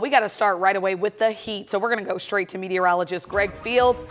We got to start right away with the heat. So we're going to go straight to meteorologist Greg Fields.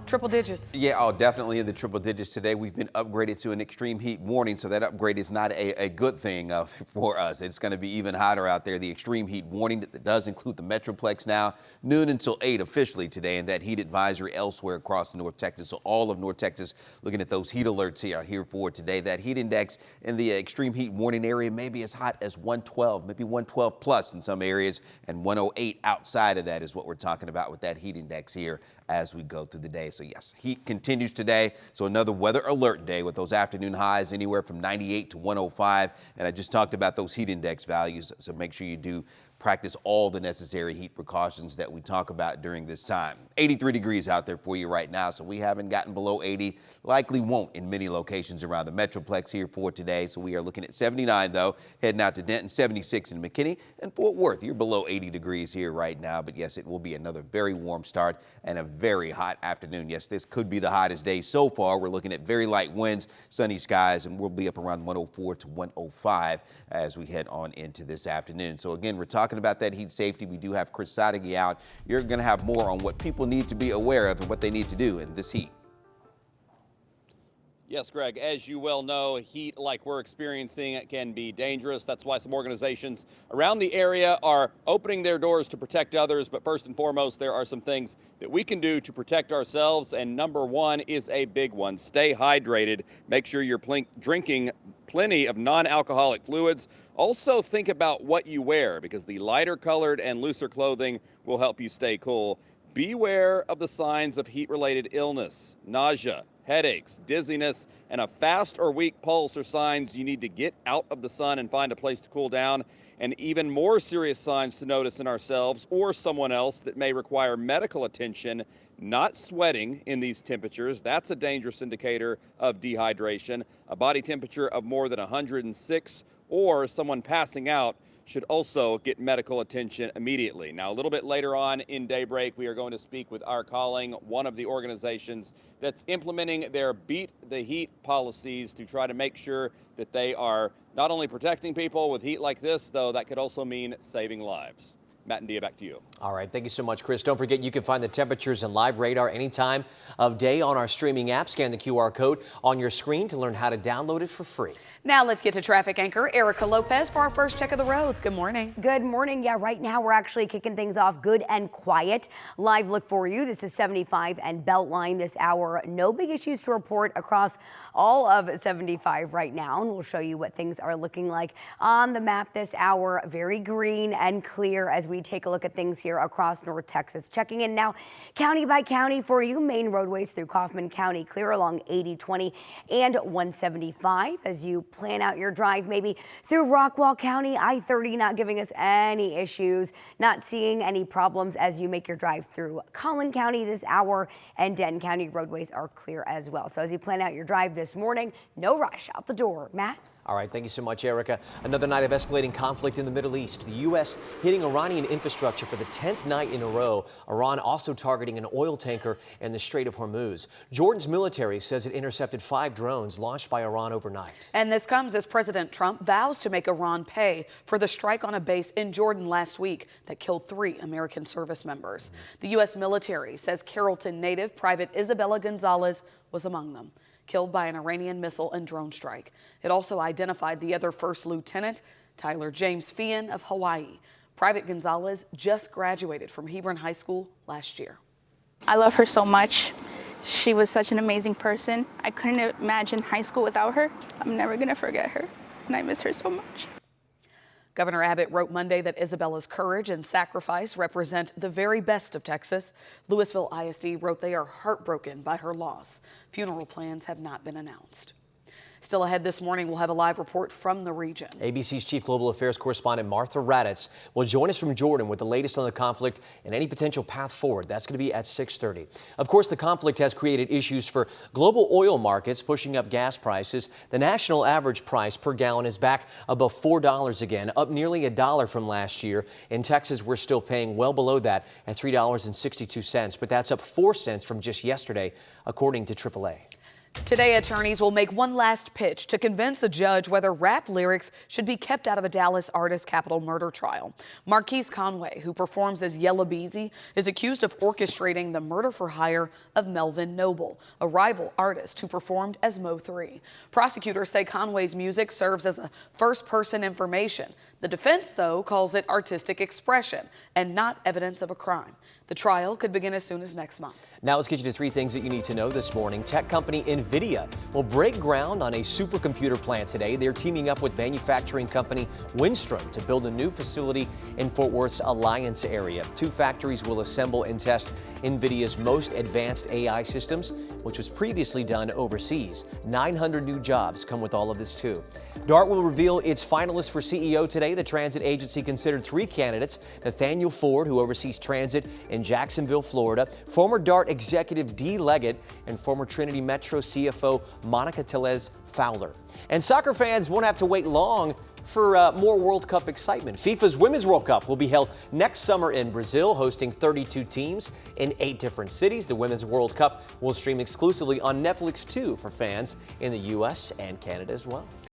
Triple digits. Yeah, definitely in the triple digits today. We've been upgraded to an extreme heat warning, so that upgrade is not a good thing for us. It's going to be even hotter out there. The extreme heat warning that does include the Metroplex now, noon until 8 officially today, and that heat advisory elsewhere across North Texas. So all of North Texas looking at those heat alerts here for today. That heat index in the extreme heat warning area may be as hot as 112, maybe 112 plus in some areas, and 108 outside of that is what we're talking about with that heat index here as we go through the day. So yes, heat continues today. So another weather alert day with those afternoon highs anywhere from 98 to 105. And I just talked about those heat index values. So make sure you do practice all the necessary heat precautions that we talk about during this time. 83 degrees out there for you right now. So we haven't gotten below 80, likely won't in many locations around the Metroplex here for today. So we are looking at 79 though, heading out to Denton, 76 in McKinney and Fort Worth. You're below 80 degrees here right now. But yes, it will be another very warm start and a very hot afternoon. Yes, this could be the hottest day so far. We're looking at very light winds, sunny skies, and we'll be up around 104 to 105 as we head on into this afternoon. So again, we're talking about that heat safety. We do have Chris Sadeghi out. You're going to have more on what people need to be aware of and what they need to do in this heat. Yes, Greg, as you well know, heat like we're experiencing can be dangerous. That's why some organizations around the area are opening their doors to protect others. But first and foremost, there are some things that we can do to protect ourselves. And number one is a big one. Stay hydrated. Make sure you're drinking plenty of non-alcoholic fluids. Also think about what you wear, because the lighter colored and looser clothing will help you stay cool. Beware of the signs of heat-related illness. Nausea, headaches, dizziness, and a fast or weak pulse are signs you need to get out of the sun and find a place to cool down. And even more serious signs to notice in ourselves or someone else that may require medical attention: not sweating in these temperatures. That's a dangerous indicator of dehydration. A body temperature of more than 106 or someone passing out should also get medical attention immediately. Now, a little bit later on in Daybreak, we are going to speak with Our Calling, one of the organizations that's implementing their Beat the Heat policies to try to make sure that they are not only protecting people with heat like this, though that could also mean saving lives. Matt and Dia, back to you. All right, thank you so much, Chris. Don't forget you can find the temperatures and live radar any time of day on our streaming app. Scan the QR code on your screen to learn how to download it for free. Now let's get to traffic anchor Erica Lopez for our first check of the roads. Good morning. Good morning. Yeah, right now we're actually kicking things off good and quiet. Live look for you. This is 75 and Beltline this hour. No big issues to report across all of 75 right now. And we'll show you what things are looking like on the map this hour. Very green and clear as we take a look at things here across North Texas. Checking in now county by county for you. Main roadways through Kaufman County clear along 80, 20 and 175 as you plan out your drive, maybe through Rockwall County. I-30 not giving us any issues, not seeing any problems as you make your drive through Collin County this hour, and Denton County roadways are clear as well. So as you plan out your drive this morning, no rush out the door. Matt? All right, thank you so much, Erica. Another night of escalating conflict in the Middle East. The U.S. hitting Iranian infrastructure for the 10th night in a row. Iran also targeting an oil tanker in the Strait of Hormuz. Jordan's military says it intercepted 5 drones launched by Iran overnight. And this comes as President Trump vows to make Iran pay for the strike on a base in Jordan last week that killed 3 American service members. The U.S. military says Carrollton native Private Isabella Gonzalez was among them, killed by an Iranian missile and drone strike. It also identified the other First Lieutenant, Tyler James Feehan of Hawaii. Private Gonzalez just graduated from Hebron High School last year. I love her so much. She was such an amazing person. I couldn't imagine high school without her. I'm never gonna forget her, and I miss her so much. Governor Abbott wrote Monday that Isabella's courage and sacrifice represent the very best of Texas. Louisville ISD wrote they are heartbroken by her loss. Funeral plans have not been announced. Still ahead this morning, we'll have a live report from the region. ABC's Chief Global Affairs Correspondent Martha Raddatz will join us from Jordan with the latest on the conflict and any potential path forward. That's going to be at 6:30. Of course, the conflict has created issues for global oil markets, pushing up gas prices. The national average price per gallon is back above $4 again, up nearly $1 from last year. In Texas, we're still paying well below that at $3.62, but that's up 4 cents from just yesterday, according to AAA. Today, attorneys will make one last pitch to convince a judge whether rap lyrics should be kept out of a Dallas artist capital murder trial. Marquise Conway, who performs as Yella Beezy, is accused of orchestrating the murder for hire of Melvin Noble, a rival artist who performed as Mo 3. Prosecutors say Conway's music serves as a first-person information. The defense, though, calls it artistic expression and not evidence of a crime. The trial could begin as soon as next month. Now let's get you to 3 things that you need to know this morning. Tech company NVIDIA will break ground on a supercomputer plant today. They're teaming up with manufacturing company Windstrom to build a new facility in Fort Worth's Alliance area. 2 factories will assemble and test NVIDIA's most advanced AI systems, which was previously done overseas. 900 new jobs come with all of this too. DART will reveal its finalists for CEO today. The transit agency considered 3 candidates: Nathaniel Ford, who oversees transit in Jacksonville, Florida, former DART executive Dee Leggett, and former Trinity Metro CFO Monica Tellez Fowler. And soccer fans won't have to wait long for more World Cup excitement. FIFA's Women's World Cup will be held next summer in Brazil, hosting 32 teams in 8 different cities. The Women's World Cup will stream exclusively on Netflix too for fans in the U.S. and Canada as well.